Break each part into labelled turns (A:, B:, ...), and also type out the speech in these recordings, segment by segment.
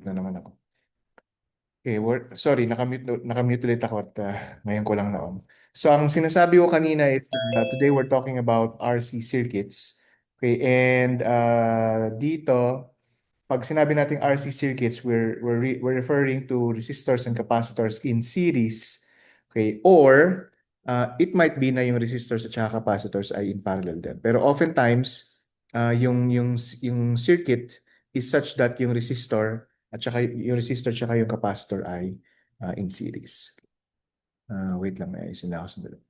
A: Na naman ako. Okay, sorry, nakamute ulit ako at ngayon ko lang na-on. So, ang sinasabi ko kanina is today we're talking about RC circuits. Okay, and dito, pag sinabi nating RC circuits, we're referring to resistors and capacitors in series. Okay, or it might be na yung resistors at saka capacitors ay in parallel din. Pero oftentimes, yung circuit is such that yung resistor at saka yung resistor at saka yung capacitor ay in series. Wait lang, ayusin na ako sandali.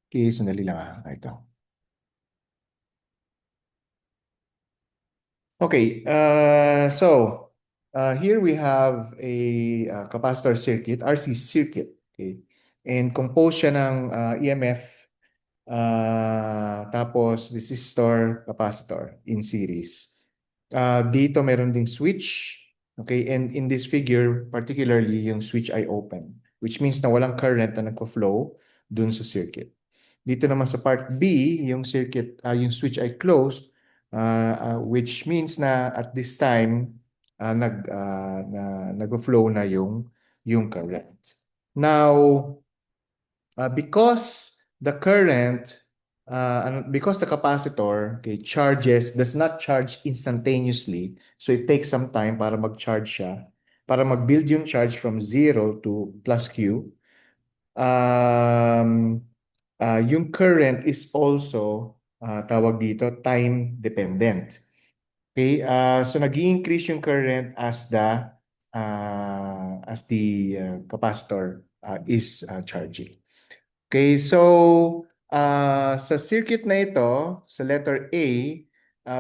A: Okay, sandali lang ito. Okay, here we have a capacitor circuit, RC circuit. Okay, and composed siya ng EMF, tapos resistor, capacitor in series. Dito meron ding switch. Okay, and in this figure, particularly yung switch ay open, which means na walang current na nagpo-flow dun sa circuit. Dito naman sa part B, yung circuit, yung switch ay closed, which means na at this time nag-flow na yung current. Now, because the current because the capacitor, okay, charges does not charge instantaneously, so it takes some time para mag-charge siya, para mag-build yung charge from 0 to plus Q. um, yung current is also tawag dito time dependent. Okay, so nag-increase yung current as the capacitor is charging. Okay, so sa circuit na ito, sa letter A,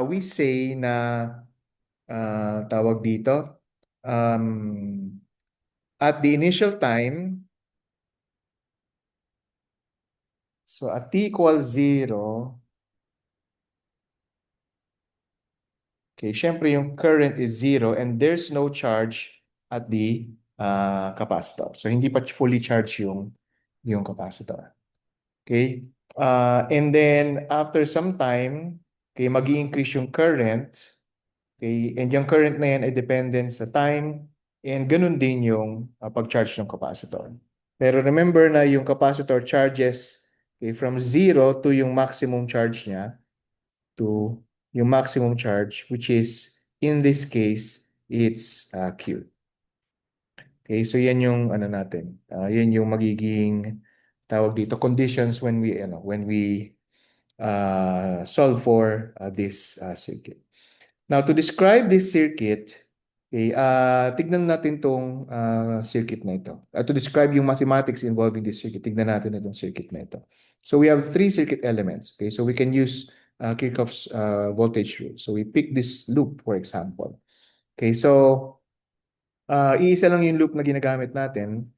A: we say na tawag dito at the initial time, so at t equals 0, okay, syempre yung current is 0 and there's no charge at the capacitor. So hindi pa fully charged yung capacitor. Okay? And then after some time, okay, mag-i-increase yung current. Okay? And yung current na yan ay dependent sa time and ganun din yung pag-charge ng capacitor. Pero remember na yung capacitor charges, okay, from 0 to yung maximum charge niya to yung maximum charge, which is in this case it's Q. Okay, so yan yung ano natin. Yan yung magiging tawag dito conditions when we solve for this circuit. Now to describe this circuit, okay, tignan natin tong circuit na ito. To describe yung mathematics involving this circuit, tignan natin itong circuit na ito. So we have three circuit elements. Okay, so we can use Kirchhoff's voltage rule. So we pick this loop, for example. Okay, so iisa lang yung loop na ginagamit natin.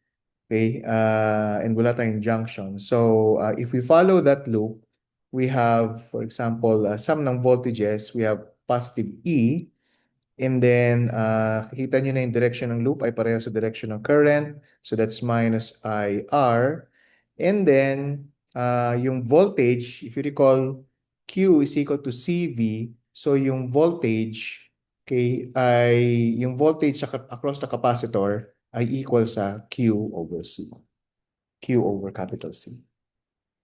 A: Okay, and wala tayong junction. So if we follow that loop, we have, for example, sum ng voltages, we have positive E, and then kita nyo na yung direction ng loop ay pareho sa direction ng current. So that's minus IR. And then yung voltage, if you recall, Q is equal to CV. So yung voltage, okay, ay yung voltage across the capacitor ay equal sa Q over C. Q over capital C.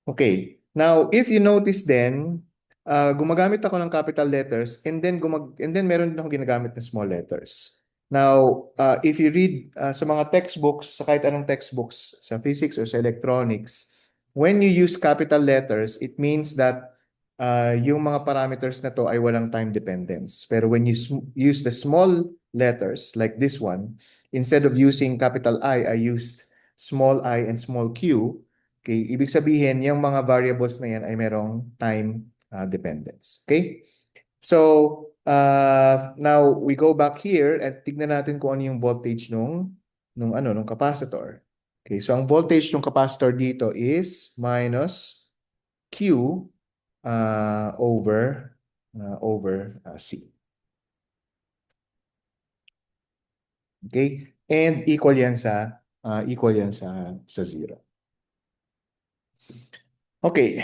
A: Okay. Now, if you notice then, gumagamit ako ng capital letters and then meron din ako ginagamit na small letters. Now, if you read sa mga textbooks, sa kahit anong textbooks, sa physics or sa electronics, when you use capital letters, it means that yung mga parameters na to ay walang time dependence. Pero when you use the small letters like this one, instead of using capital I used small I and small q. Okay, ibig sabihin, yung mga variables na yan ay merong time dependence. Okay? So, now we go back here at tignan natin kung ano yung voltage nung capacitor. Okay, so ang voltage ng capacitor dito is minus Q over C. Okay? And equal yan sa 0. Okay.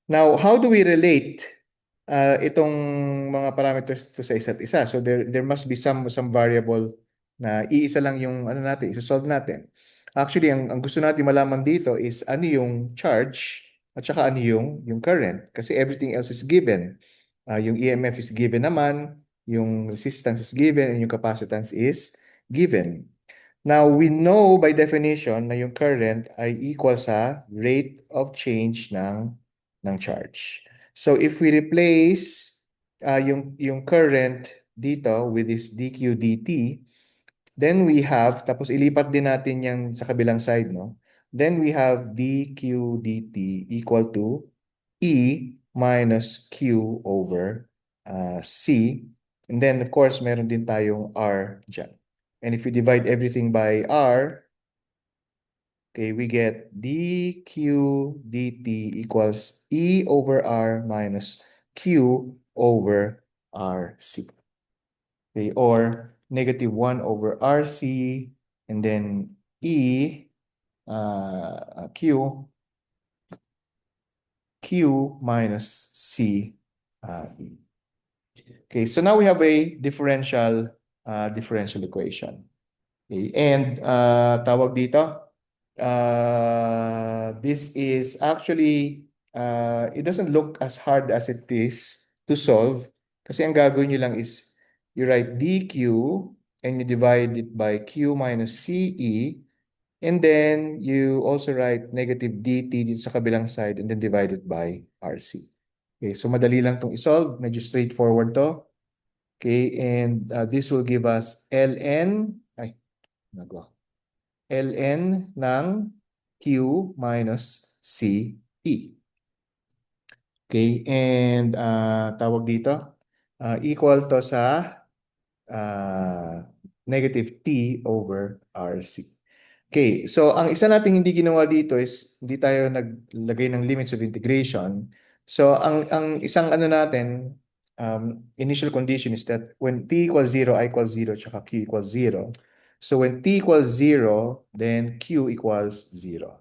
A: Now, how do we relate itong mga parameters to sa isa't isa? So there must be some variable na iisa lang yung ano natin, isa-solve natin. Actually, ang gusto natin malaman dito is ano yung charge at saka ano yung current kasi everything else is given. Yung EMF is given naman, yung resistance is given, and yung capacitance is given. Now, we know by definition na yung current ay equal sa rate of change ng charge. So, if we replace yung current dito with this dq dt, then we have, tapos ilipat din natin yan sa kabilang side, no? Then we have dq dt equal to E minus Q over C. And then, of course, meron din tayong R dyan. And if we divide everything by R, okay, we get dq dt equals E over R minus Q over RC. Okay, or -1 over RC, and then E Q minus C E. Okay, so now we have a differential equation. Okay, and tawag dito, this is actually, it doesn't look as hard as it is to solve kasi ang gagawin nyo lang is you write dq and you divide it by q minus ce, and then you also write negative dt dito sa kabilang side and then divide it by rc. Okay, so madali lang itong isolve, medyo straightforward to. Okay, and this will give us ln, ln ng Q minus CE. Okay, and tawag dito, equal to sa negative T over RC. Okay, so ang isa nating hindi ginawa dito is hindi tayo naglagay ng limits of integration. So ang isang ano natin, initial condition is that when t equals 0, I equals 0, tsaka q equals 0. So when t equals 0, then q equals 0.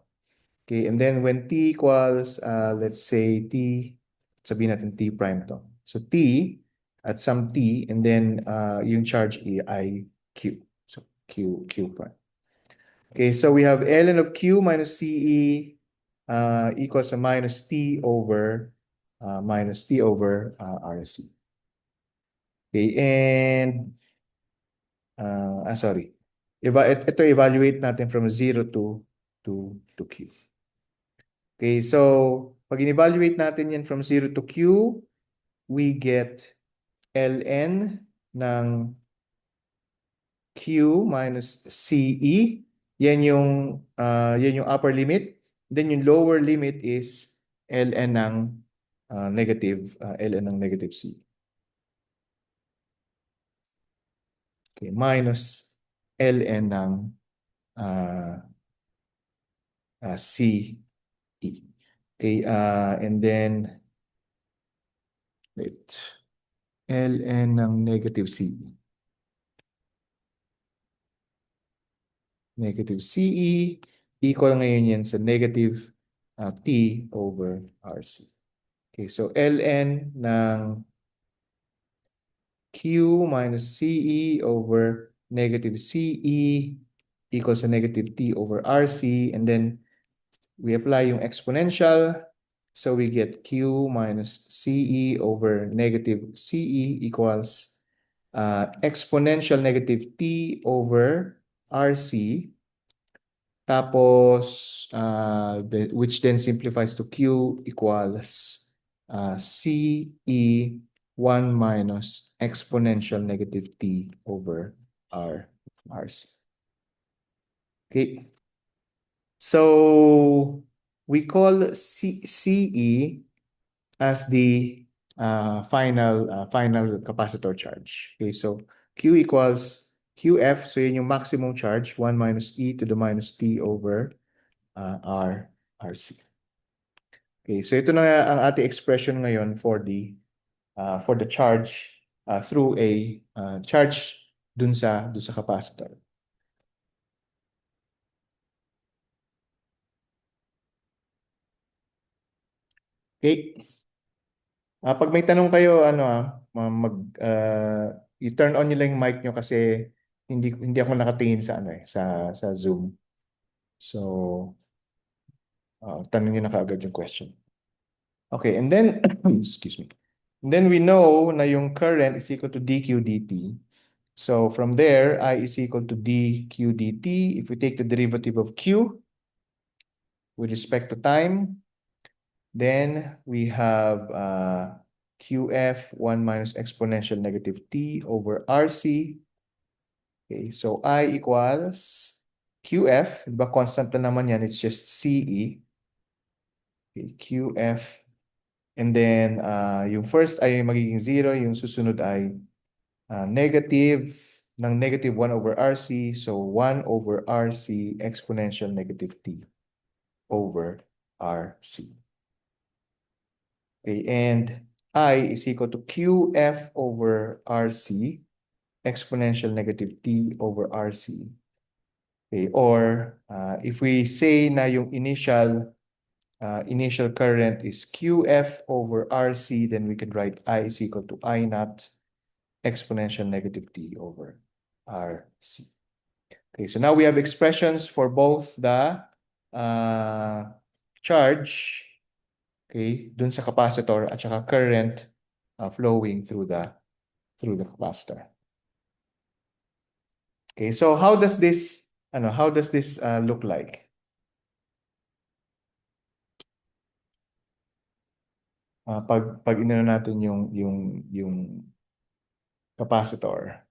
A: Okay, and then when t equals, let's say t, sabihin natin t prime to. So t at some t, and then yung charge ay q. So q prime. Okay, so we have ln of q minus ce equals to minus t over rc. Okay, and sorry. Ito evaluate natin from 0 to q. Okay, so pag in-evaluate natin yan from 0 to q, we get ln ng q minus ce. Yan yung upper limit. Then yung lower limit is ln ng negative c. Okay, minus ln ng ce. Okay, and then ln ng negative ce. Negative CE equal ngayon yan sa negative T over RC. Okay, so ln ng Q minus CE over negative CE equals sa negative T over RC, and then we apply yung exponential, so we get Q minus CE over negative CE equals exponential negative T over RC, tapos which then simplifies to Q equals CE 1 minus exponential negative T over RC. Okay. So we call CE as the final capacitor charge. Okay, so Q equals QF, so yun yung maximum charge, 1 minus E to the minus T over RC. Okay, so ito na ang ating expression ngayon for the charge through a charge dun sa capacitor. Okay? Pag may tanong kayo, ano i-turn on nyo lang yung mic nyo kasi hindi ako nakatingin sa sa Zoom. So, tanong nyo na kaagad yung question. Okay, and then excuse me. And then we know na yung current is equal to dq dt. So from there, I is equal to dq dt. If we take the derivative of q with respect to time, then we have qf 1 minus exponential negative t over rc. Okay, so I equals qf, diba constant na naman yan, it's just ce. Okay, qf. And then yung first ay magiging 0, yung susunod ay negative ng negative 1 over rc. So 1 over rc exponential negative t over rc. Okay, and I is equal to qf over rc exponential negative t over rc. Okay, or if we say na yung initial current is qf over rc, then we can write I is equal to I naught exponential negative t over rc. Okay, so now we have expressions for both the charge, okay, dun sa capacitor at saka current flowing through the capacitor. Okay, so how does this look like? Pag inano natin yung capacitor.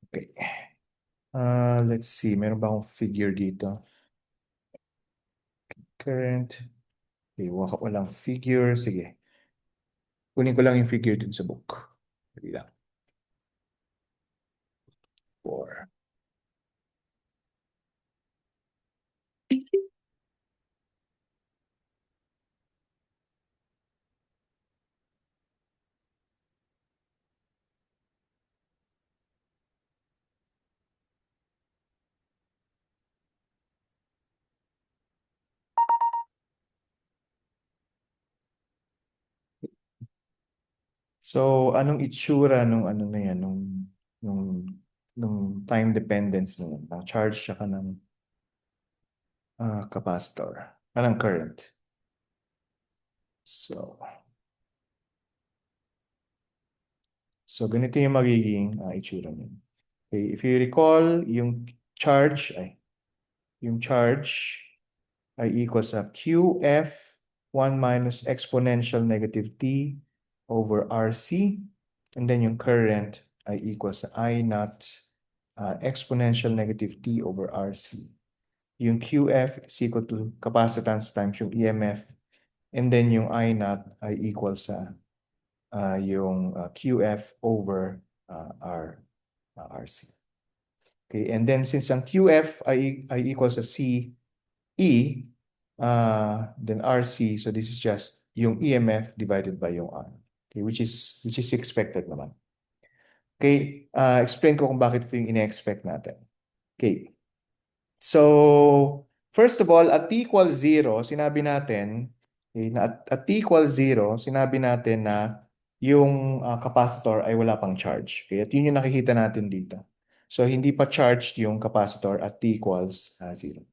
A: Okay. Let's see, meron ba akong figure dito? Current. Okay, walang figure. Sige. Kunin ko lang yung figure dun sa book. Dali lang. 4. So, anong itsura nung ano na yan, nung, nung time dependence na yan, ng charge siya ng capacitor, ng current. So ganito yung magiging itsura niyan. Okay, if you recall, yung charge ay equals sa qf 1 minus exponential negative t over rc, and then yung current ay equals sa I naught exponential negative t over rc. Yung qf is equal to capacitance times yung EMF, and then yung I naught ay equal sa yung qf over rc. Okay, and then since ang qf ay equal sa c E, then RC, so this is just yung EMF divided by yung R. Okay, which is expected naman. Okay, explain ko kung bakit ito yung ine-expect natin. Okay. So, first of all, at t equals 0, sinabi natin, okay, na at t equals 0, sinabi natin na yung capacitor ay wala pang charge. Okay, at yun yung nakikita natin dito. So, hindi pa charged yung capacitor at t equals 0.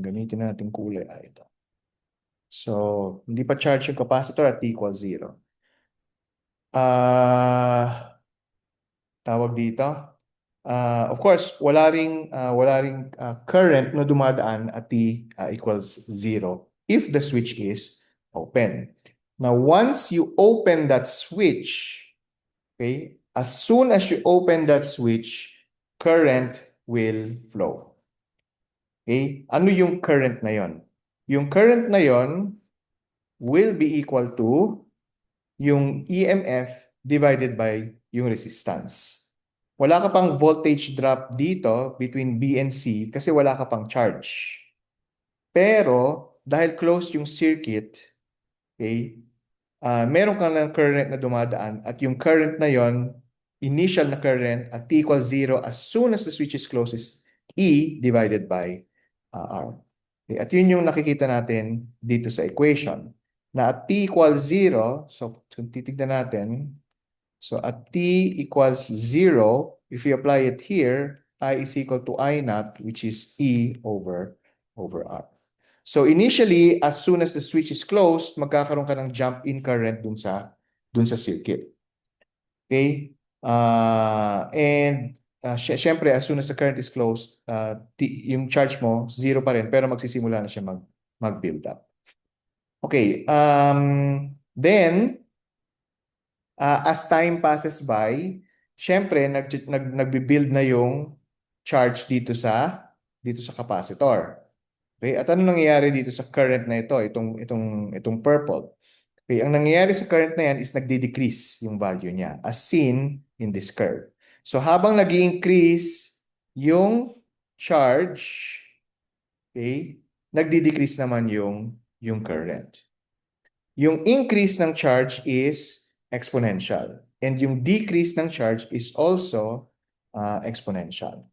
A: Gamitin natin kulay ito. So, hindi pa charge yung capacitor at t equals 0. Tawag dito. Of course, wala ring current na dumadaan at t equals 0 if the switch is open. Now, once you open that switch, okay, as soon as you open that switch, current will flow. Okay? Ano yung current na yon? Yung current na yon will be equal to yung EMF divided by yung resistance. Wala ka pang voltage drop dito between B and C kasi wala ka pang charge. Pero dahil closed yung circuit, okay, meron ka ng current na dumadaan at yung current na yon initial na current at T equals 0 as soon as the switch is closed is E divided by R. Okay, at yun yung nakikita natin dito sa equation. Na at T equals 0, so kung titignan natin, so at T equals 0, if we apply it here, I is equal to I naught, which is E over R. So initially, as soon as the switch is closed, magkakaroon ka ng jump in current dun sa circuit. Okay? Syempre, as soon as the current is closed, yung charge mo, zero pa rin, pero magsisimula na siya mag-build up. Okay. Then, as time passes by, syempre, nagbi-build na yung charge dito sa capacitor. Okay? At ano nangyayari dito sa current na ito, itong purple? Okay, ang nangyayari sa current na yan is nagde-decrease yung value niya as seen in this curve. So habang nag-increase yung charge, okay, nagde-decrease naman yung current. Yung increase ng charge is exponential and yung decrease ng charge is also exponential.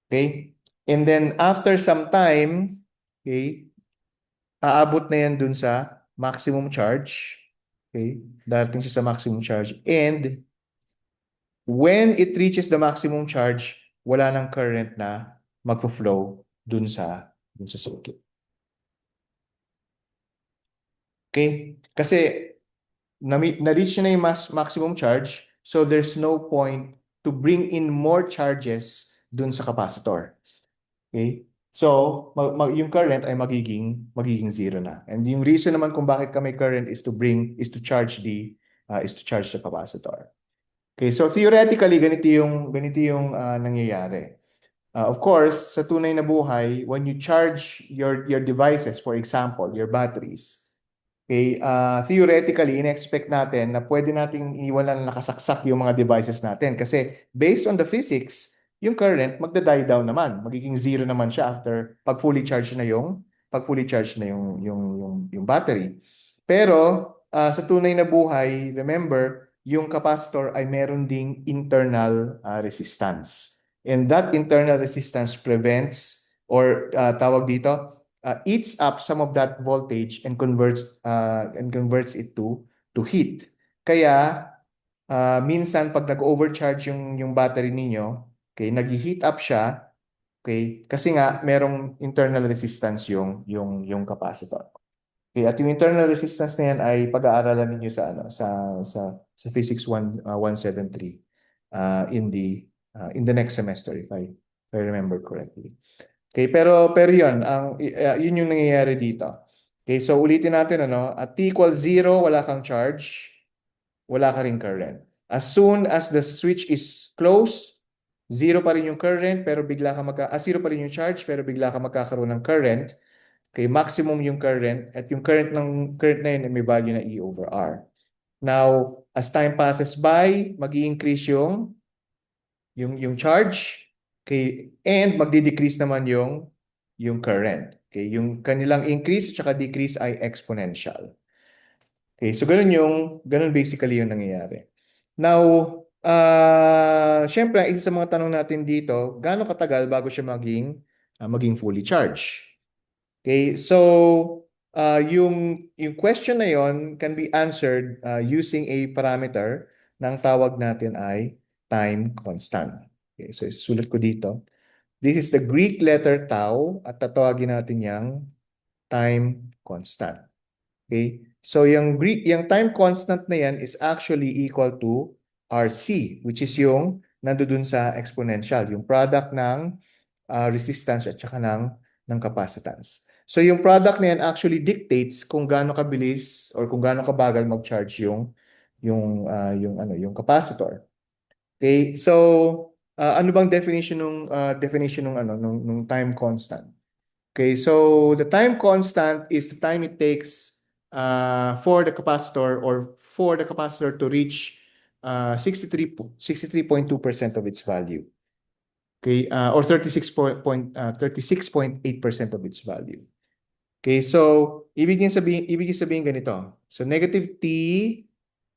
A: Okay? And then after some time, okay, aabot na yan dun sa maximum charge. Okay? Darating siya sa maximum charge. And when it reaches the maximum charge, wala nang current na magpo-flow dun sa circuit. Okay? Kasi na-reach na yung maximum charge, so there's no point to bring in more charges dun sa capacitor. Okay? So, yung current ay magiging zero na. And yung reason naman kung bakit ka may current is to charge the capacitor. Okay, so theoretically ganito yung nangyayari. Of course, sa tunay na buhay, when you charge your devices, for example, your batteries, okay, theoretically, in-expect natin na pwede nating iwanan na nakasaksak yung mga devices natin kasi based on the physics, yung current magda-die down naman. Magiging zero naman siya after pag fully charged na yung battery. Pero sa tunay na buhay, remember, yung capacitor ay meron ding internal resistance. And that internal resistance prevents or tawag dito, eats up some of that voltage and converts it to heat. Kaya minsan pag nag-overcharge yung battery ninyo, okay, nag-heat up siya, okay? Kasi nga merong internal resistance yung capacitor. Okay, at yung internal resistance na yan ay pag-aaralan ninyo sa Physics 173 in the next semester if I remember correctly. Okay, pero 'yun, yun yung nangyayari dito. Okay, so ulitin natin at T equals 0, wala kang charge, wala ka ring current. As soon as the switch is closed, zero pa rin yung current pero zero pa rin yung charge pero bigla ka magkakaroon ng current. Okay, maximum yung current at yung current na yun ay may value na E over R. Now, as time passes by, mag-i-increase yung charge, okay, and magdi-decrease naman yung current. Okay, yung kanilang increase at saka decrease ay exponential. Okay, so ganun basically yung nangyayari. Now, syempre, isa sa mga tanong natin dito, gaano katagal bago siya maging fully charged? Okay, so yung question na yon can be answered using a parameter ng tawag natin ay time constant. Okay, so sulat ko dito. This is the Greek letter tau at tatawagin natin yang time constant. Okay? So yung time constant na yan is actually equal to RC, which is yung nandoon sa exponential, yung product ng resistance at saka ng capacitance. So yung product na yan actually dictates kung gaano kabilis or kung gaano kabagal mag-charge yung capacitor. Okay? So ano bang definition nung time constant? Okay, so the time constant is the time it takes for the capacitor to reach 63.2% of its value. Okay, or 36.8% of its value. Okay, so ibig sabihin ganito. So negative T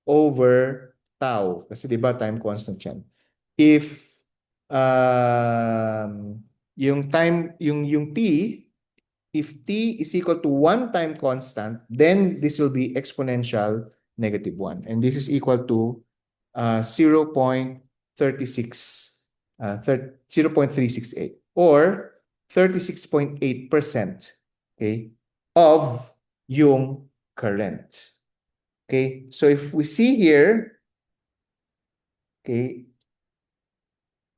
A: over tau. Kasi di ba time constant yan. If yung time, yung t, if t is equal to 1 time constant, then this will be exponential -1. And this is equal to 0.36, 0.368 or 36.8%, okay, of yung current. Okay, so if we see here, okay,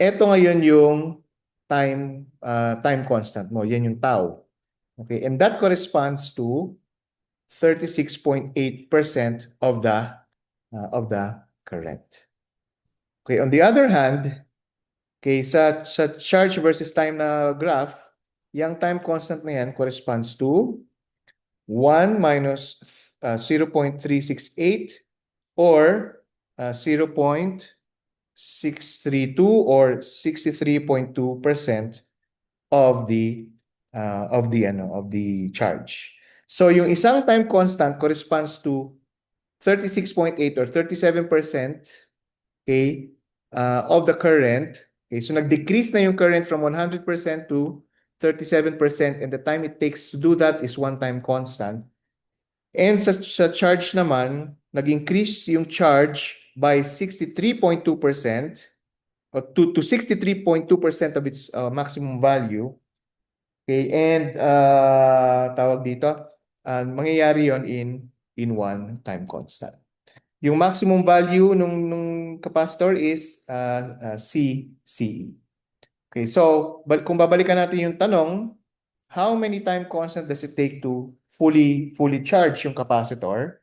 A: eto ngayon yung time constant mo, yan yung tau. Okay, and that corresponds to 36.8% of the current. Okay, on the other hand, okay, sa charge versus time na graph, yung time constant na yan corresponds to 1 minus 0.368 or 0.632 or 63.2% of the charge. So yung isang time constant corresponds to 36.8 or 37%, okay, of the current. Okay, so nag-decrease na yung current from 100% to 37%, and the time it takes to do that is one time constant. And sa charge naman, nag-increase yung charge by 63.2% or to 63.2% of its maximum value. Okay, and tawag dito, mangyayari yon in one time constant. Yung maximum value nung capacitor is CE. Okay, so kung babalikan natin yung tanong, how many time constant does it take to fully charge yung capacitor?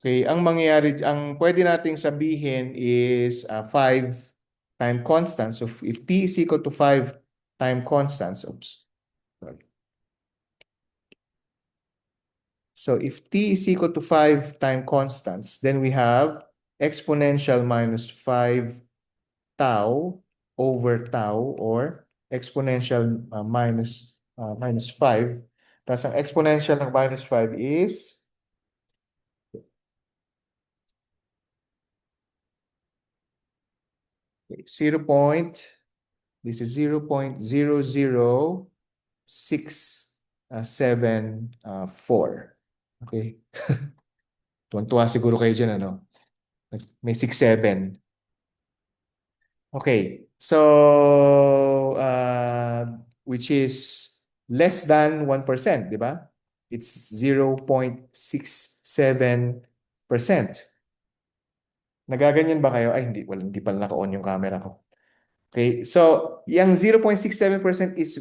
A: Okay, ang pwede nating sabihin is 5 time constants. So if t is equal to 5 time constants, sorry. So if t is equal to 5 time constants, then we have exponential minus 5 tau over tau or exponential minus 5. Tapos ang exponential ng minus 5 is this is 0.00674. Okay? Tuwan-tuwa siguro kayo dyan, ano? May 6-7. Okay. So, which is less than 1%, di ba? It's 0.67%. Nagaganyan ba kayo? Ay, hindi pala naka-on yung camera ko. Okay, so yung 0.67% is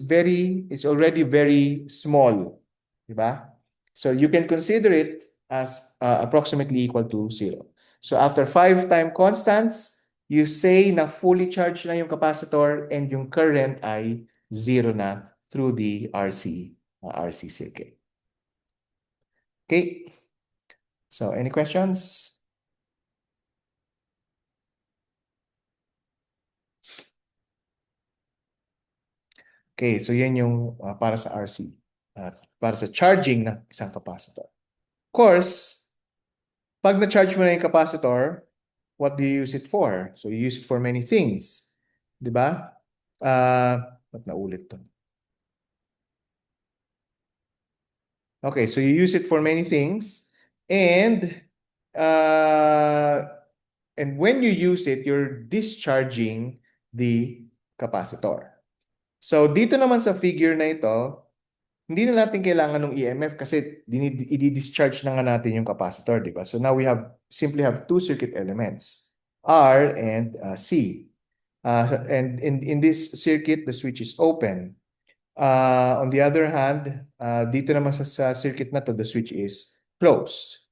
A: already very small, di ba? So you can consider it as approximately equal to 0. So after 5 time constants, you say na fully charged na yung capacitor and yung current ay 0 na through the RC circuit. Okay. So any questions? Okay, so yan yung para sa RC. Para sa charging ng isang capacitor. Of course, pag na-charge mo na yung capacitor, what do you use it for? So you use it for many things. Di ba? Ba't naulit to? Okay, so you use it for many things. And when you use it, you're discharging the capacitor. So dito naman sa figure na ito, hindi na natin kailangan ng EMF kasi i-discharge na nga natin yung capacitor, di ba? So now we simply have two circuit elements, R and C. And in this circuit, the switch is open. On the other hand, dito naman sa circuit na to, the switch is closed.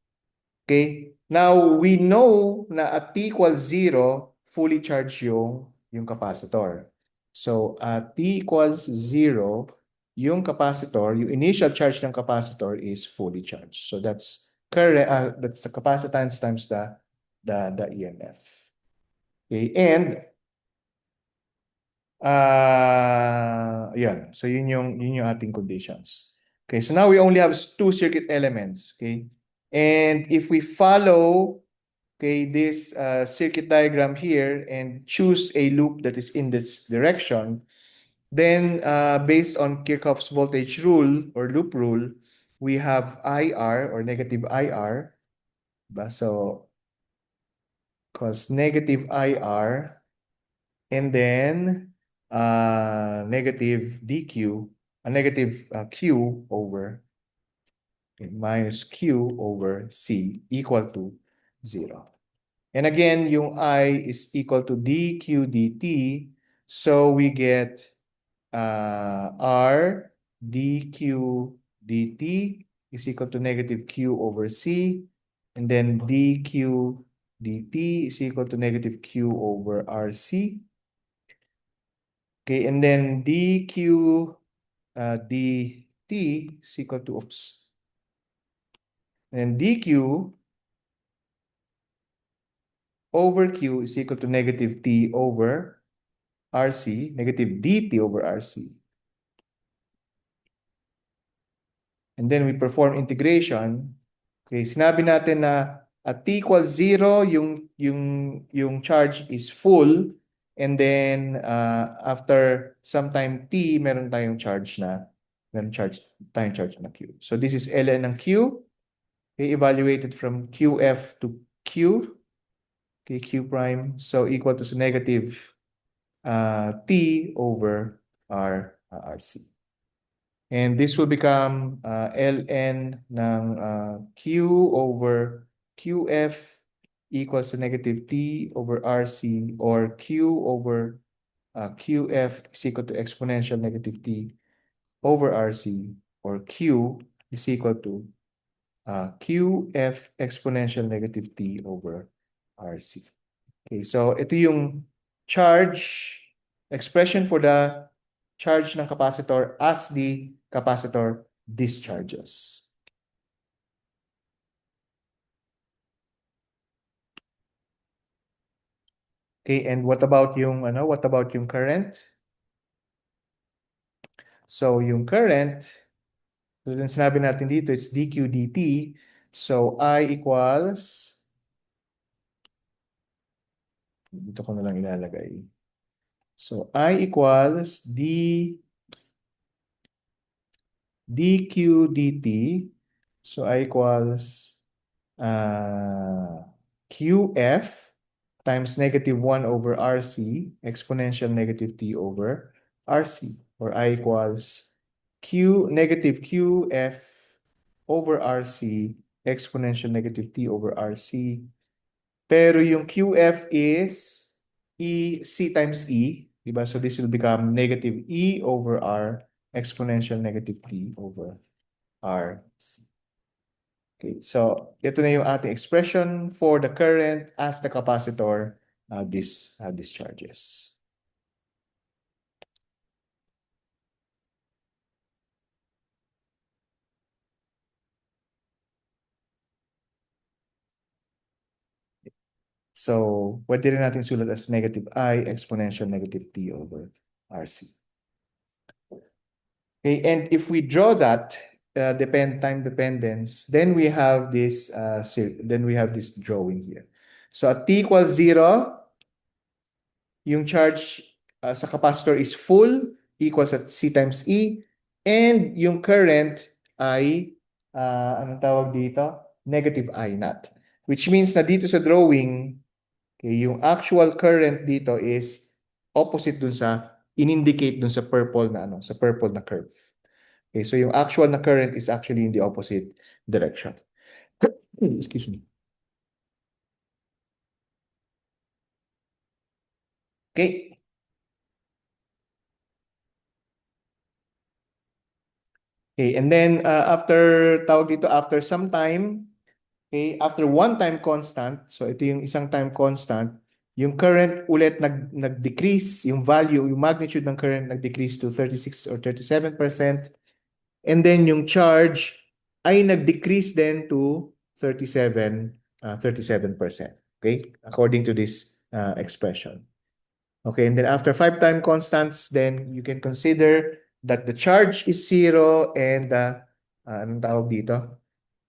A: Okay? Now, we know na at t equals 0, fully charged yung capacitor. So, at t equals 0, yung capacitor, yung initial charge ng capacitor is fully charged. So, that's the capacitance times the EMF. Okay? And, yan. So, yun yung ating conditions. Okay, so now we only have two circuit elements. Okay? And if we follow okay, this circuit diagram here and choose a loop that is in this direction, then based on Kirchhoff's voltage rule or loop rule, we have IR or negative IR. So, cause negative IR and then negative DQ, a negative Q over minus Q over C equal to 0. And again, yung I is equal to dQ dt. So we get R dQ dt is equal to negative Q over C. And then dQ dt is equal to negative Q over RC. Okay, and then dQ dt is equal to, and dQ over Q is equal to negative T over RC, negative dt over RC. And then we perform integration. Okay, sinabi natin na at t equals 0, yung charge is full. And then after some time t, meron tayong charge na Q. So this is ln ng Q. Okay, evaluated from QF to Q. Okay, Q prime. So equal to negative T over RC. And this will become ln ng Q over QF equals to negative T over RC, or Q over QF is equal to exponential negative T over RC, or Q is equal to QF exponential negative T over RC. Okay, so ito yung charge expression for the charge ng capacitor as the capacitor discharges. Okay, and what about yung current? So yung current, so yung sinabi natin dito, it's dQ dt. So I equals, dito ko na lang ilalagay. So I equals dQ dt. So I equals QF times negative 1 over RC exponential negative T over RC, or I equals negative QF over RC exponential negative T over RC. Pero yung QF is C times E, diba? So this will become negative E over R exponential negative T over RC. Okay, so ito na yung ating expression for the current as the capacitor discharges. So, pwede rin natin sulat as negative I exponential negative T over RC. Okay, and if we draw that time dependence, then we have this drawing here. So at T equals 0, yung charge sa capacitor is full, equals at C times E, and yung current ay anong tawag dito? Negative I naught. Which means na dito sa drawing, okay, yung actual current dito is opposite dun sa in-indicate dun sa purple na curve. Okay, so yung actual na current is actually in the opposite direction. Excuse me. Okay. Okay, and then after some time, okay, after one time constant, so ito yung isang time constant, yung current ulit nag-decrease, yung magnitude ng current nag-decrease to 36 or 37%. And then yung charge ay nag-decrease then to 37%. Okay? According to this expression. Okay, and then after 5 time constants, then you can consider that the charge is 0 and anong tawag dito?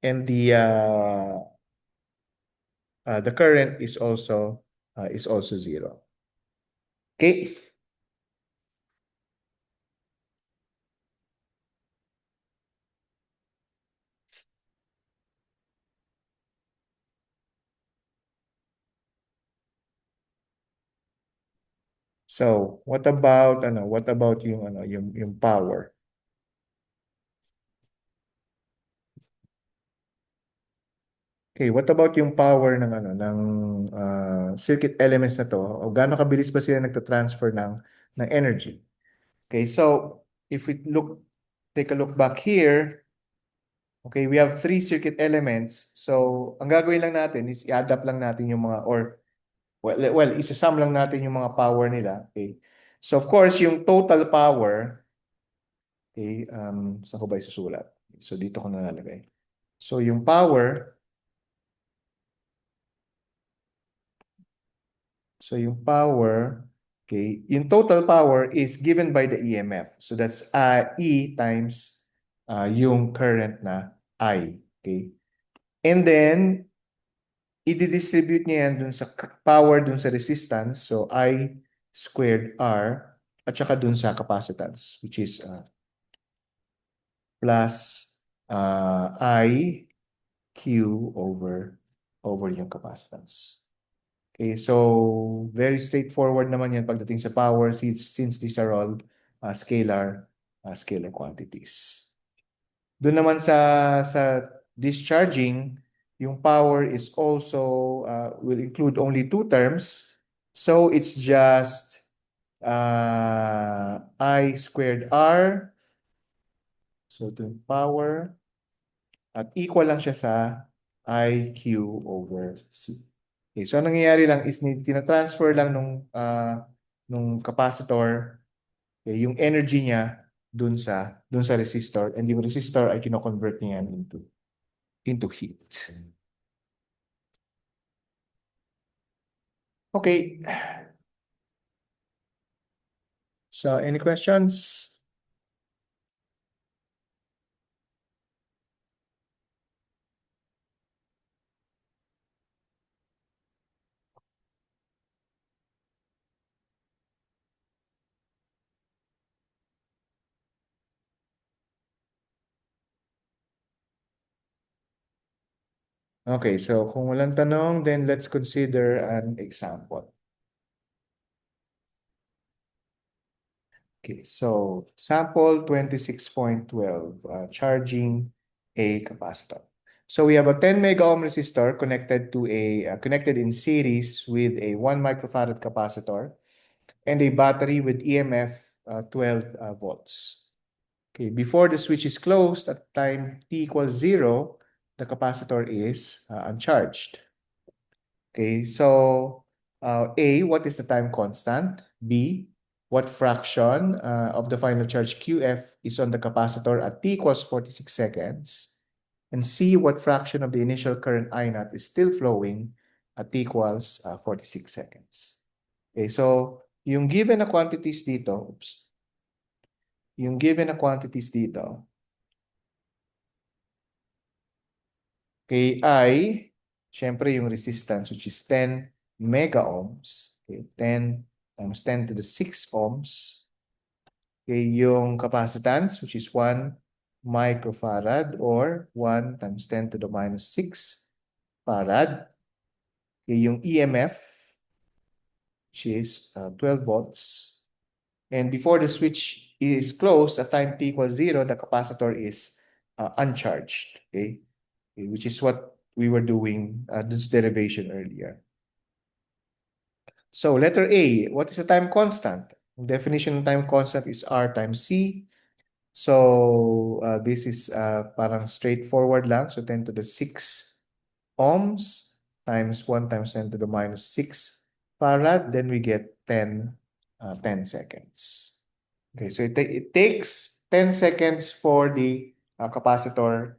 A: And the the current is also zero. Okay. So, what about yung power? Okay, what about yung power ng circuit elements na to? O gaano kabilis ba sila nagta-transfer ng energy? Okay, so if we take a look back here, okay, we have three circuit elements. So, ang gagawin lang natin is i-add up lang natin yung mga or isa-sum lang natin yung mga power nila, okay? So, of course, yung total power, okay, saan ko ba isusulat? So, dito ko nalalagay. So, yung power, okay, yung total power is given by the EMF. So, that's E times yung current na I, okay? And then, i-distribute niya yan dun sa power dun sa resistance. So, I squared R at saka dun sa capacitance, which is plus I Q over yung capacitance. Okay, so very straightforward naman yan pagdating sa power since these are all scalar quantities. Doon naman sa discharging, yung power is also will include only two terms. So it's just I squared R. So ito yung power. At equal lang siya sa IQ over C. Okay, so ang nangyayari lang is tina-transfer lang nung capacitor yung energy niya dun sa resistor, and yung resistor ay kino-convert niya yan into heat. Okay. So any questions? Okay, so kung walang tanong, then let's consider an example. Okay, so sample 26.12, charging a capacitor. So we have a 10 mega ohm resistor connected in series with a 1 microfarad capacitor and a battery with EMF 12 volts. Okay, before the switch is closed at time t equals 0, the capacitor is uncharged. Okay, so A, what is the time constant? B, what fraction of the final charge QF is on the capacitor at t equals 46 seconds? And C, what fraction of the initial current I naught is still flowing at t equals 46 seconds? Okay, so yung given na quantities dito, kay I, syempre yung resistance which is 10 mega ohms. Okay, 10 times 10 to the 6 ohms. Okay, yung capacitance which is 1 microfarad or 1 times 10 to the minus 6 farad. Okay, yung EMF which is 12 volts. And before the switch is closed at time t equals 0, the capacitor is uncharged. Okay, which is what we were doing this derivation earlier. So letter A, what is the time constant? Definition of time constant is R times C. So this is parang straightforward lang. So 10 to the 6 ohms times 1 times 10 to the minus 6 farad. Then we get 10 seconds. Okay, so it takes 10 seconds for the capacitor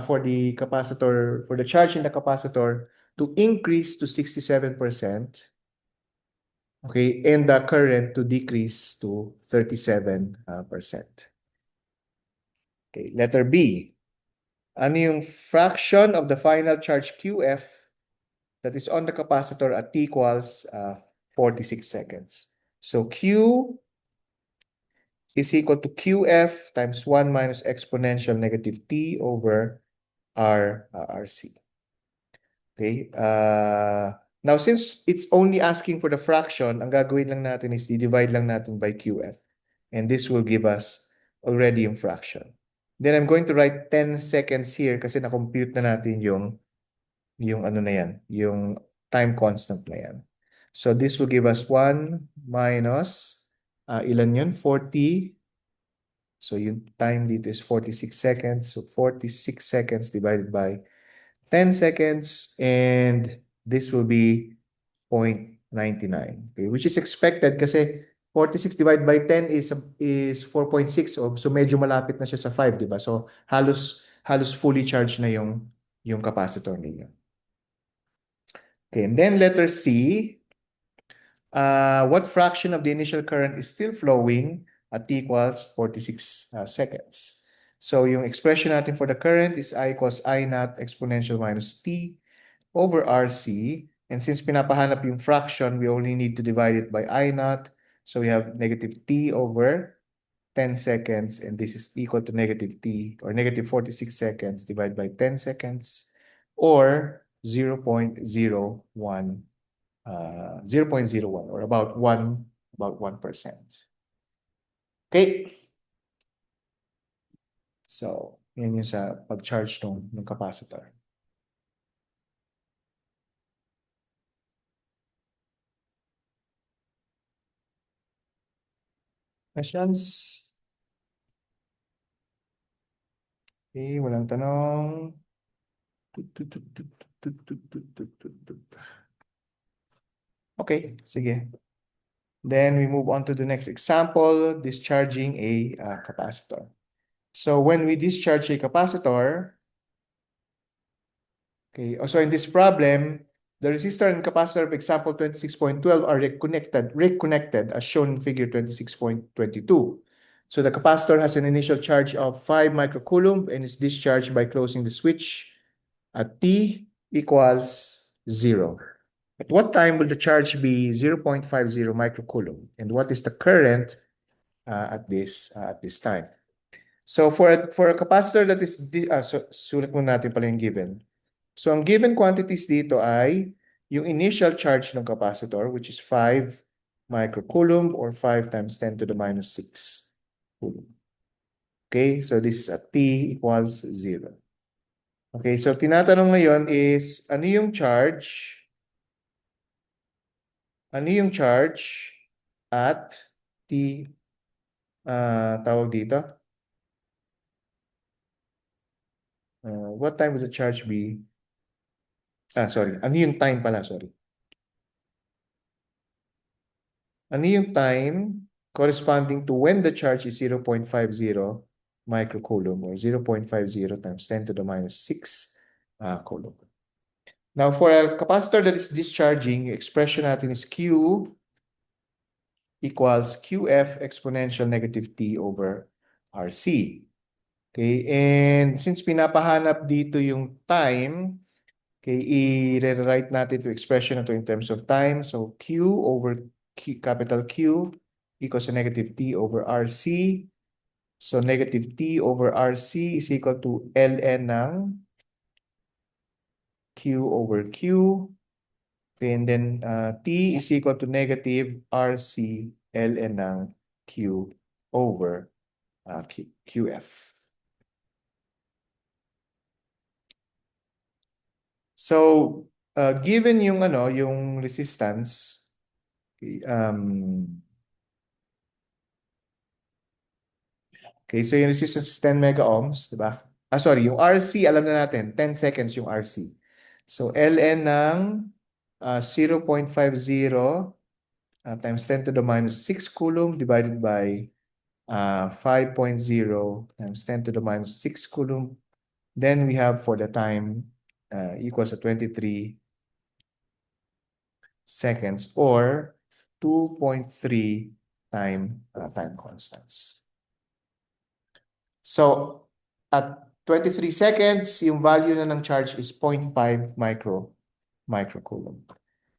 A: for the charge in the capacitor to increase to 67%. Okay, and the current to decrease to 37%. Okay, letter B. Ano yung fraction of the final charge QF that is on the capacitor at t equals 46 seconds. So Q is equal to QF times 1 minus exponential negative t over RC. Okay? Now, since it's only asking for the fraction, ang gagawin lang natin is i-divide lang natin by QF. And this will give us already yung fraction. Then I'm going to write 10 seconds here kasi na-compute na natin yung ano na yan, yung time constant na yan. So this will give us 1 minus, ilan yun? 40. So yung time dito is 46 seconds. So 46 seconds divided by 10 seconds, and this will be 0.99, okay, which is expected kasi 46 divided by 10 is 4.6, so medyo malapit na siya sa 5, di ba? So halos fully charged na yung capacitor ninyo. Okay, and then letter C, what fraction of the initial current is still flowing at t equals 46 seconds? So yung expression natin for the current is I equals I naught exponential minus t over RC. And since pinapahanap yung fraction, we only need to divide it by I naught. So we have negative t over 10 seconds, and this is equal to negative t, or negative 46 seconds divided by 10 seconds, or 0.01, 0.01, or about 1%. Okay? So, yan yung sa pag-charge ng capacitor. Questions? Okay, walang tanong. Okay, sige. Then we move on to the next example, discharging a capacitor. So when we discharge a capacitor, okay, also in this problem, the resistor and capacitor of example 26.12 are reconnected as shown in figure 26.22. So the capacitor has an initial charge of 5 microcoulomb and is discharged by closing the switch at t equals 0. At what time will the charge be 0.50 microcoulomb? And what is the current at this time? So for a capacitor that is, sulat muna natin pala yung given. So ang given quantities dito ay yung initial charge ng capacitor, which is 5 microcoulomb, or 5 times 10 to the minus 6 coulomb. Okay, so this is at t equals 0. Okay, so tinatanong ngayon is, ano yung charge at t, tawag dito? What time will the charge be? Sorry. Ano yung time pala? Sorry. Ano yung time corresponding to when the charge is 0.50 microcoulomb, or 0.50 times 10 to the minus 6 coulomb. Now, for a capacitor that is discharging, expression natin is Q equals QF exponential negative t over RC. Okay, and since pinapahanap dito yung time, okay, i-rewrite natin to expression na to in terms of time. So Q over Q, capital Q equals to negative t over RC. So negative t over RC is equal to ln ng Q over Q. Okay, and then t is equal to negative RC ln ng Q over QF. So, given yung yung resistance, okay, so yung resistance is 10 mega ohms, di ba? Sorry, yung RC, alam na natin, 10 seconds yung RC. So, ln ng 0.50 times 10 to the minus 6 coulomb divided by 5.0 times 10 to the minus 6 coulomb. Then we have for the time equals to 23 seconds, or 2.3 time constants. So at 23 seconds, yung value na ng charge is 0.5 microcoulomb. microcoulomb.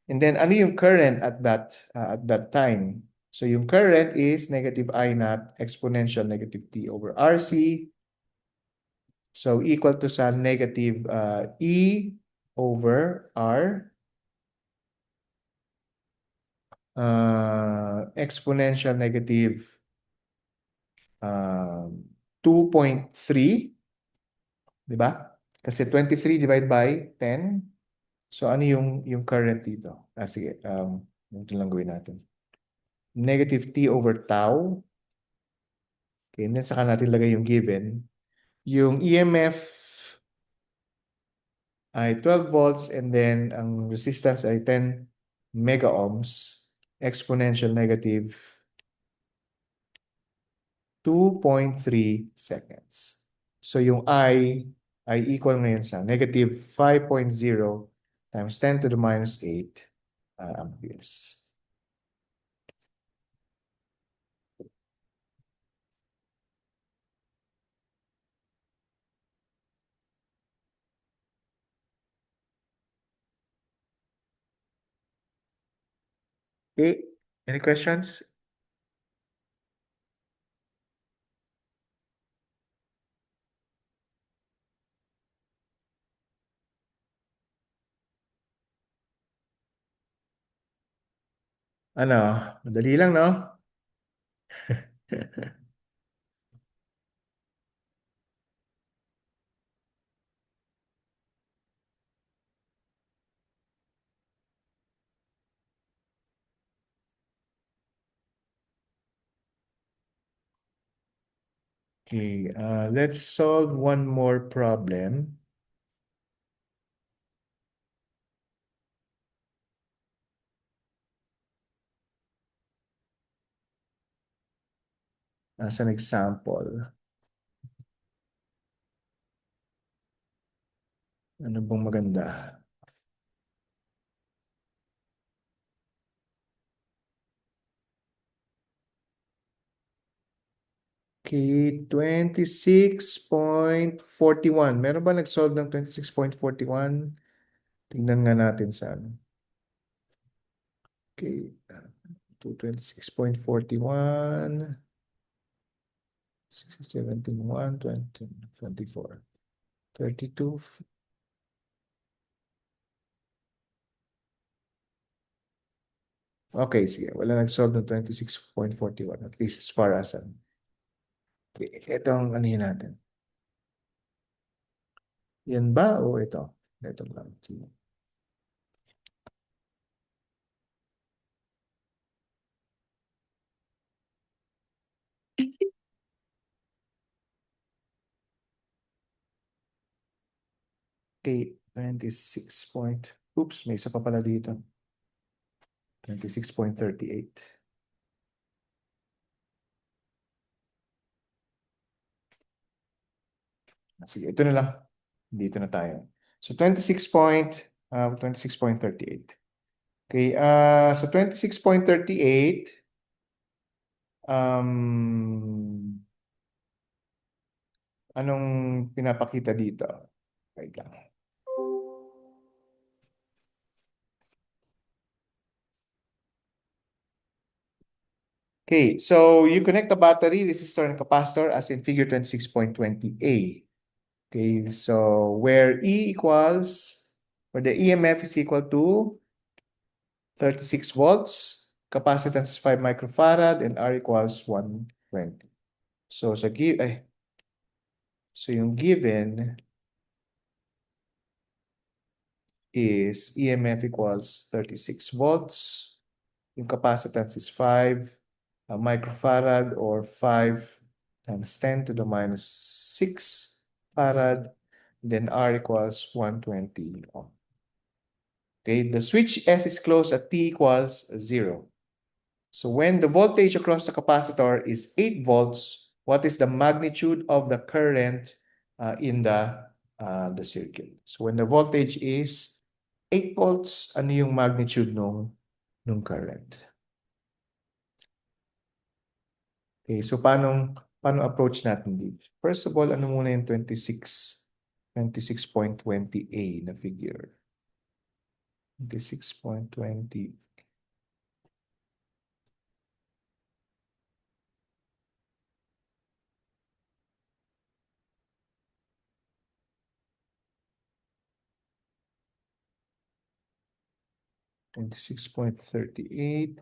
A: And then ano yung current at that time? So yung current is negative I naught exponential negative T over RC. So equal to sa negative E over R exponential negative 2.3, di ba? Kasi 23 divided by 10. So ano yung current dito? Sige, ito lang gawin natin. Negative T over tau. Okay, and then saka natin lagay yung given. Yung EMF ay 12 volts and then ang resistance ay 10 mega ohms exponential negative 2.3 seconds. So yung I ay equal ngayon sa negative 5.0 times 10 to the minus 8 amperes. Okay, any questions? Ano, madali lang, no? Okay, let's solve one more problem. As an example, ano bang maganda? Okay, 26.41. Meron ba nag-solve ng 26.41? Tingnan nga natin sa ano. Okay, 26.41, 17, 1, 20, 24, 32. Okay, sige. Wala nag-solve ng 26.41. At least as far as okay, ito ang ano yun natin. Yan ba o ito? Ito lang. Sige. Okay, 26 point. Oops, may isa pa pala dito. 26.38. Sige, ito na lang. Dito na tayo. So 26.38. Okay, so 26.38, anong pinapakita dito? Wait lang. Okay, so you connect the battery, resistor, and capacitor as in figure 26.20a. Okay, so where where the EMF is equal to 36 volts, capacitance is 5 microfarad, and R equals 120. So so yung given is EMF equals 36 volts. Yung capacitance is 5 microfarad or 5 times 10 to the minus 6 farad. Then R equals 120 ohm. Okay, the switch S is closed at T equals 0. So when the voltage across the capacitor is 8 volts, what is the magnitude of the current in the circuit? So when the voltage is 8 volts, ano yung magnitude nung current? Okay, so paano approach natin dito? First of all, ano muna yung 26.20a na figure? 26.20. $26.38.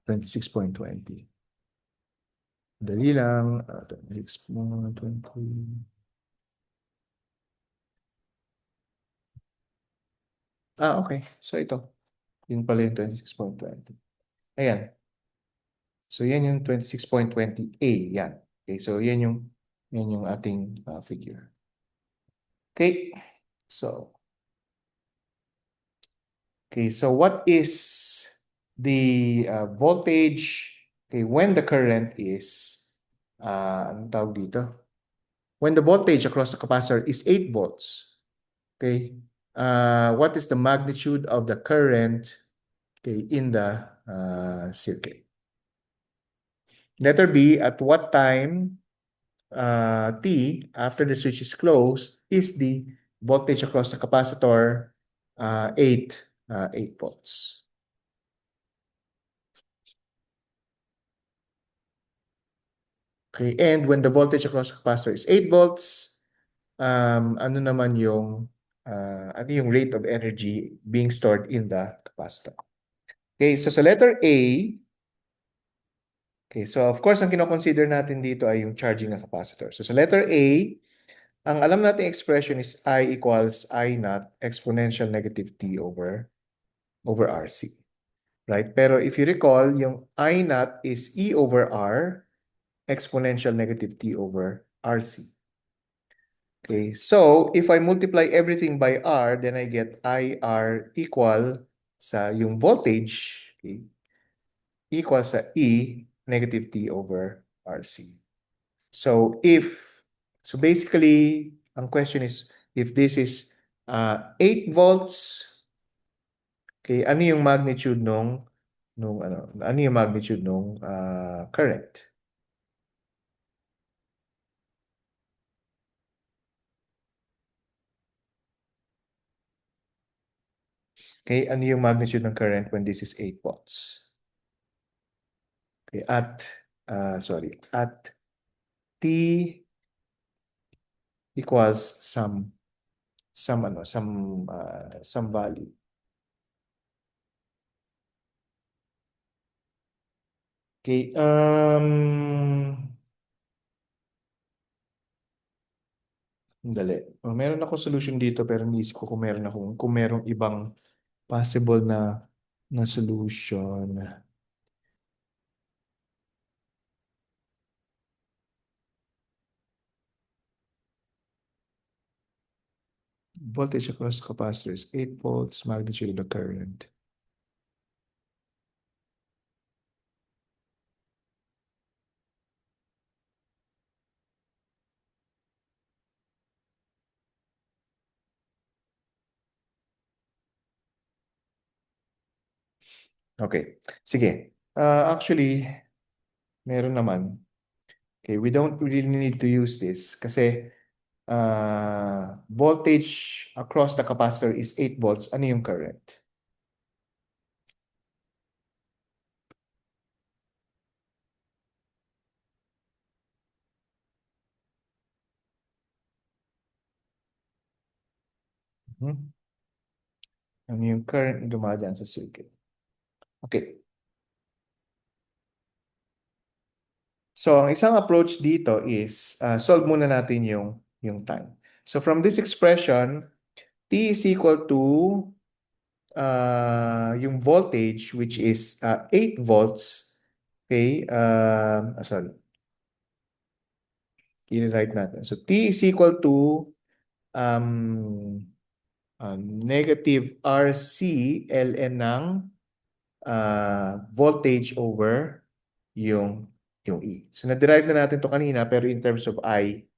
A: 26.20. Dali lang. 26.20. Okay. So ito. Yun pala yung 26.20. Ayan. So yan yung 26.20A. Yan. Okay. So yan yung ating figure. Okay. So, what is the voltage, when the current is, anong tawag dito? When the voltage across the capacitor is 8 volts, okay, what is the magnitude of the current, in the circuit? Letter B, at what time T, after the switch is closed, is the voltage across the capacitor 8 volts? Okay, and when the voltage across the capacitor is 8 volts, ano naman ano yung rate of energy being stored in the capacitor? Okay, so sa letter A, so of course, ang kino-consider natin dito ay yung charging ng capacitor. So sa letter A, ang alam nating expression is I equals I naught exponential negative T over RC. Right? Pero if you recall, yung I naught is E over R exponential negative T over RC. Okay, so if I multiply everything by R, then I get IR equal sa yung voltage, equal sa E negative T over RC. So basically, ang question is, if this is 8 volts, okay, ano yung magnitude ano yung magnitude nung current? Okay, ano yung magnitude ng current when this is 8 volts? Okay, at T equals some value. Okay, dali. Meron ako solution dito pero niisip ko kung merong ibang possible na solution. Voltage across capacitor is 8 volts, magnitude of the current. Okay, sige. Actually, meron naman. Okay, we don't really need to use this kasi voltage across the capacitor is 8 volts. Ano yung current? Ano yung current na dumadaan sa circuit? Okay. So, ang isang approach dito is solve muna natin yung time. So, from this expression, T is equal to yung voltage, which is 8 volts. Okay. Sorry. I-write natin. So, T is equal to um, negative RC ln ng voltage over yung E. So, na-derive na natin to kanina pero in terms of I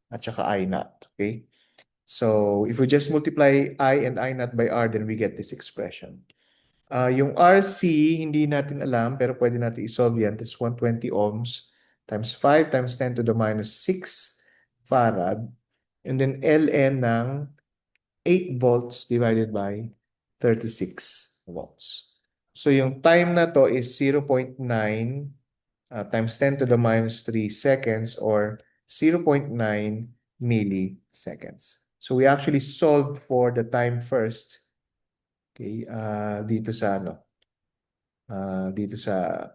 A: at saka I naught. Okay? So, if we just multiply I and I naught by R, then we get this expression. Yung RC, hindi natin alam, pero pwede natin isolve yan. That's 120 ohms times 5 times 10 to the minus 6 farad. And then Ln ng 8 volts divided by 36 volts. So yung time na to is 0.9 times 10 to the minus 3 seconds or 0.9 milliseconds. So we actually solved for the time first. Okay, dito sa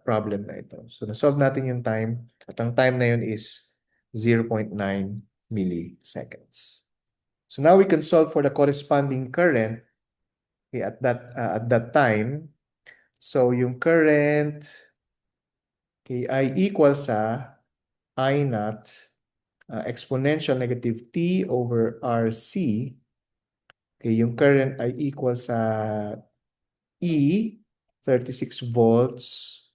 A: problem na ito. So na-solve natin yung time at ang time na yun is 0.9 milliseconds. So now we can solve for the corresponding current, okay, at that time. So yung current, okay, ay equal sa I naught exponential negative t over RC. Okay, yung current ay equal sa E, 36 volts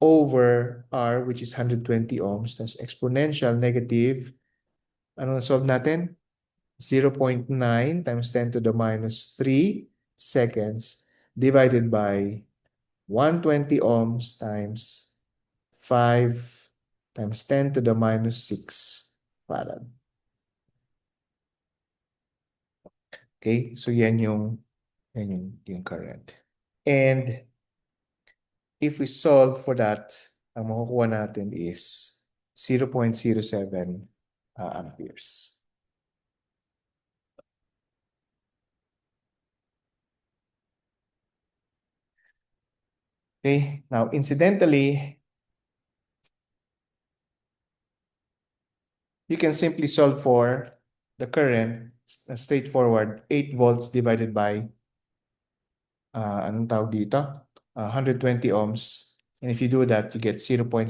A: over R, which is 120 ohms. That's exponential negative, ano solve natin? 0.9 times 10 to the minus 3 seconds divided by 120 ohms times 5 times 10 to the minus 6 farad. Okay, so yan yung current. And if we solve for that, ang makukuha natin is 0.07 amperes. Okay, now incidentally, you can simply solve for the current straightforward 8 volts divided by anong tawag dito? 120 ohms. And if you do that, you get 0.067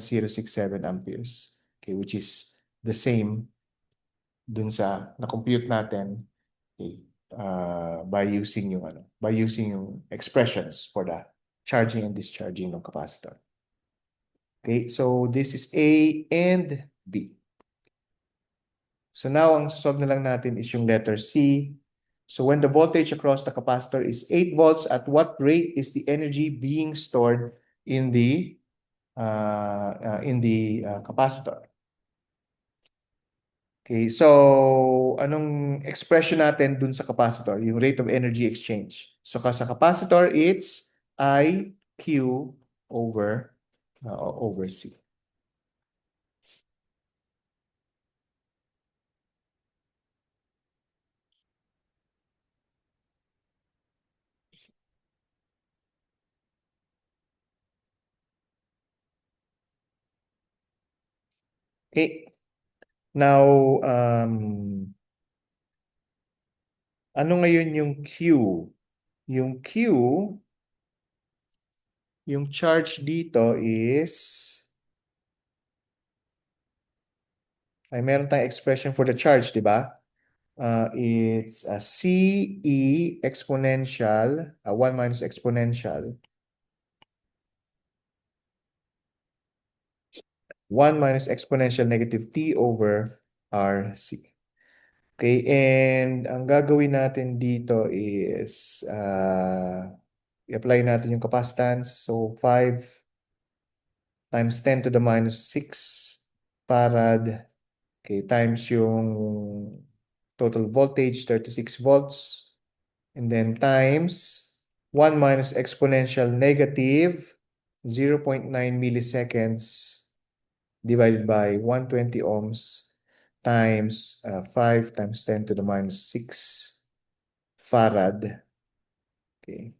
A: amperes. Okay, which is the same dun sa na-compute natin, okay, by using yung expressions for the charging and discharging ng capacitor. Okay, so this is A and B. So now, ang solve na lang natin is yung letter C. So when the voltage across the capacitor is 8 volts, at what rate is the energy being stored in the capacitor? Okay, so anong expression natin dun sa capacitor? Yung rate of energy exchange. So sa capacitor, it's IQ over C. Okay. Now, ano ngayon yung Q? Yung Q, yung charge dito is, ay meron tayong expression for the charge, di ba? It's a CE exponential, 1 minus exponential, 1 minus exponential negative t over RC. Okay, and ang gagawin natin dito is i-apply natin yung capacitance. So 5 times 10 to the minus 6 farad, okay, times yung total voltage, 36 volts, and then times 1 minus exponential negative 0.9 milliseconds divided by 120 ohms times 5 times 10 to the minus 6 farad. Okay.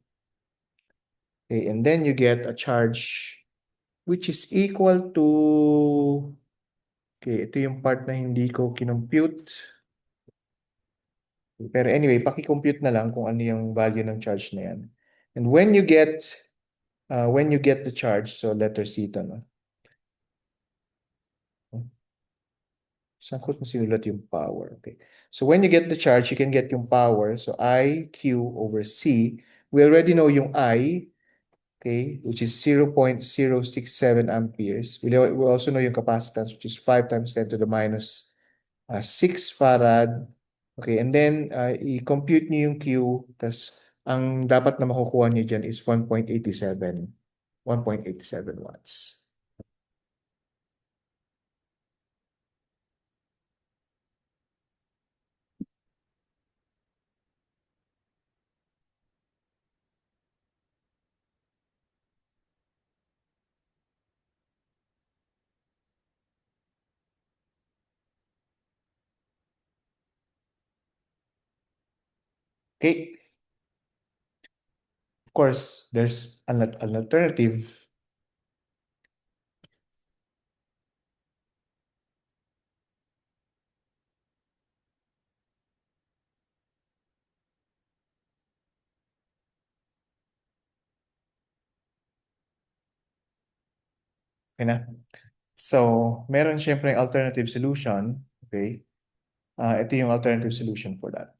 A: Okay, and then you get a charge which is equal to, okay, ito yung part na hindi ko kinompute. Pero anyway, paki-compute na lang kung ano yung value ng charge na yan. And when you get the charge, so letter C ito, no? Saan ko sinulat yung power? Okay. So when you get the charge, you can get yung power. So IQ over C. We already know yung I, okay, which is 0.067 amperes. We also know yung capacitance, which is 5 times 10 to the minus 6 farad. Okay, and then i-compute nyo yung Q, tas ang dapat na makukuha niyo dyan is 1.87 watts. Okay. Of course, there's an alternative. Okay na? So, meron siyempre alternative solution. Okay? Ito yung alternative solution for that.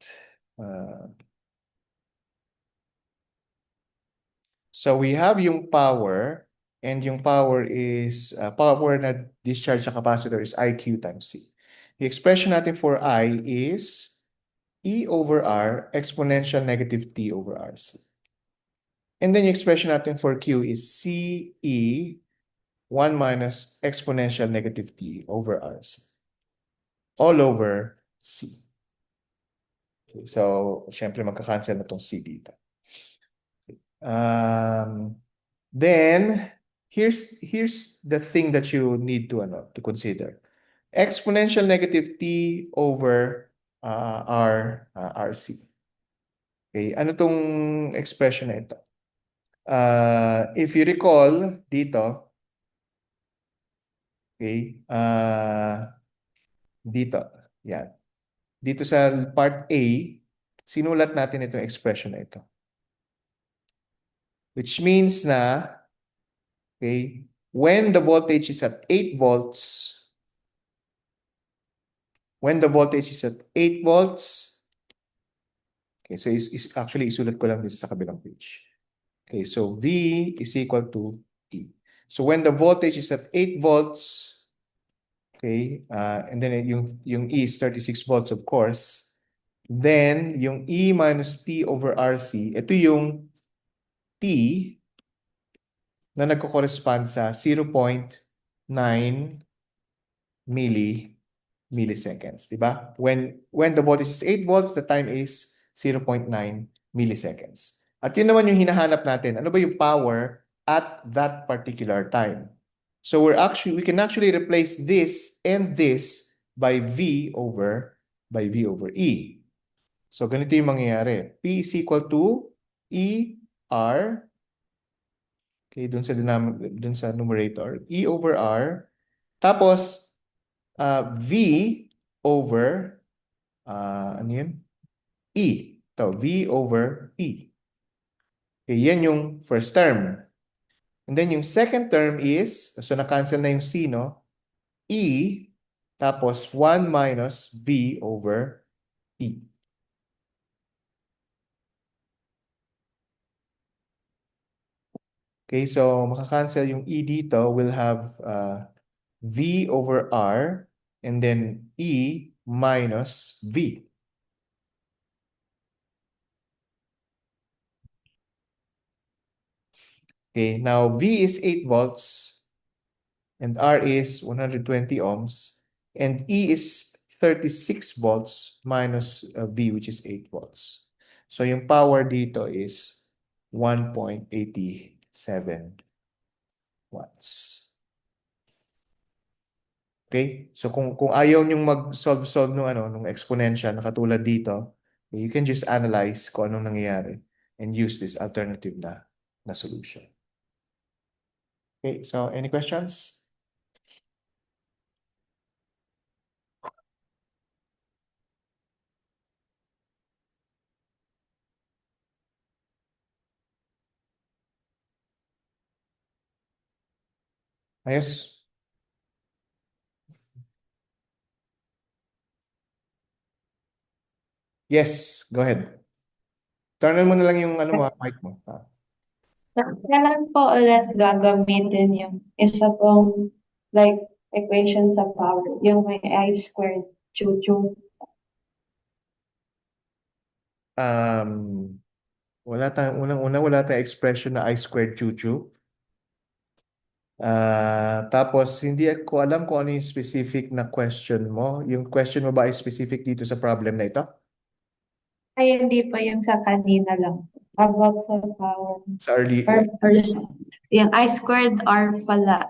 A: So, we have yung power, and yung power is, power na discharge sa capacitor is IQ times C. The expression natin for I is E over R exponential negative T over RC. And then yung expression natin for Q is CE 1 minus exponential negative T over RC. All over C. Okay, so, syempre magka-cancel na tong C dito. Then, here's the thing that you need to consider. Exponential negative T over RC. Okay, ano tong expression na ito? If you recall dito, okay, dito, yan. Dito sa part A, sinulat natin itong expression na ito. Which means na, okay, when the voltage is at 8 volts, okay, so actually isulat ko lang dito sa kabilang page. Okay, so V is equal to E. So when the voltage is at 8 volts, okay, and then yung E is 36 volts of course, then yung E minus T over RC, ito yung T na nagko-correspond sa 0.9 milliseconds, di ba? When the voltage is 8 volts, the time is 0.9 milliseconds. At yun naman yung hinahanap natin. Ano ba yung power at that particular time? So we can actually replace this and this by V over E. So ganito yung mangyayari. P is equal to E R, okay, dun sa numerator, E over R, tapos V over ano yun? E. Ito, V over E. Okay, yan yung first term. And then yung second term is, so na-cancel na yung C, no? E, tapos 1 minus V over E. Okay, so maka-cancel yung E dito. We'll have V over R and then E minus V. Okay, now V is 8 volts and R is 120 ohms and E is 36 volts minus V which is 8 volts. So yung power dito is 1.87 watts. Okay? So kung ayaw niyong mag-solve nung exponential na katulad dito, you can just analyze kung anong nangyayari and use this alternative na solution. Okay, so any questions? Ayos? Yes, go ahead. Turn on mo na lang yung mic mo.
B: Kailan po ulit gagamitin yung isa pong like equation sa power, yung may I squared chuchu.
A: Um, wala tayong expression na I squared chuchu. Tapos, hindi ko alam kung ano yung specific na question mo. Yung question mo ba ay specific dito sa problem na ito?
B: Ay, hindi pa yung sa kanina lang. About sa power.
A: Sa early,
B: Or yung I squared R pala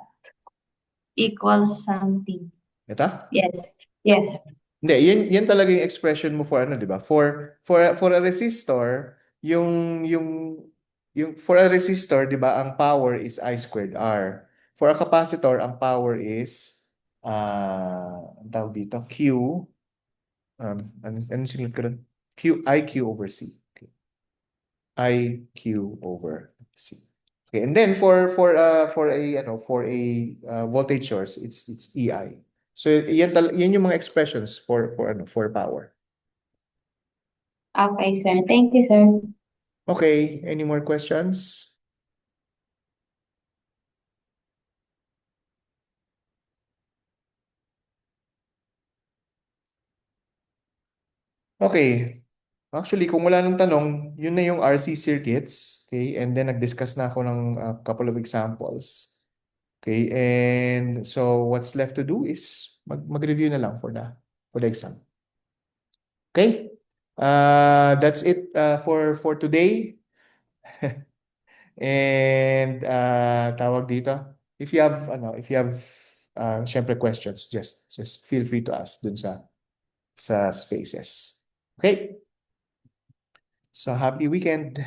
B: equals something.
A: ito?
B: Yes. Yes.
A: Hindi, yan talaga yung expression mo for ano, di ba? For a resistor, for a resistor, di ba, ang power is I squared R. For a capacitor, ang power is ang tawag dito, Q, ano sinulat ko doon? IQ over C. Okay. IQ over C. Okay, and then for a voltage source, it's EI. So yan yung mga expressions for power.
B: Okay, sir. Thank you, sir.
A: Okay, any more questions? Okay. Actually, kung wala nang tanong, yun na yung RC circuits. Okay, and then nag-discuss na ako ng couple of examples. Okay, and so what's left to do is mag-review na lang for the exam. Okay? That's it for today. And tawag dito, if you have syempre questions, just feel free to ask dun sa spaces. Okay? So happy weekend.